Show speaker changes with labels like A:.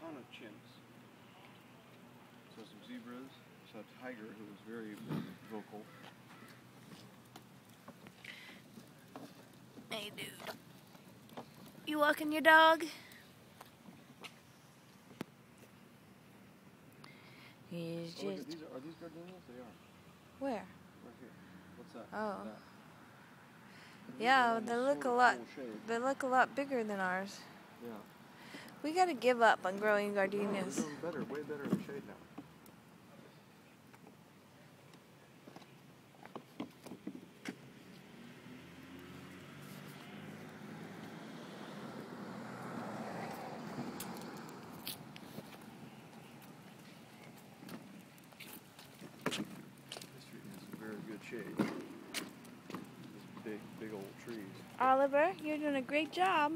A: ton of chimps. So some zebras. Saw a tiger who was very vocal.
B: Hey, dude. You walking your dog? He's
A: Oh, look
B: just...
A: at, are these gardenias? They are.
B: Where?
A: Right here. What's that?
B: Oh.
A: That.
B: Yeah, they look a lot bigger than ours.
A: Yeah.
B: We gotta give up on growing gardenias.
A: No, they're doing better, way better in the shade now. This tree has some very good shade. These big old trees.
B: Oliver, you're doing a great job.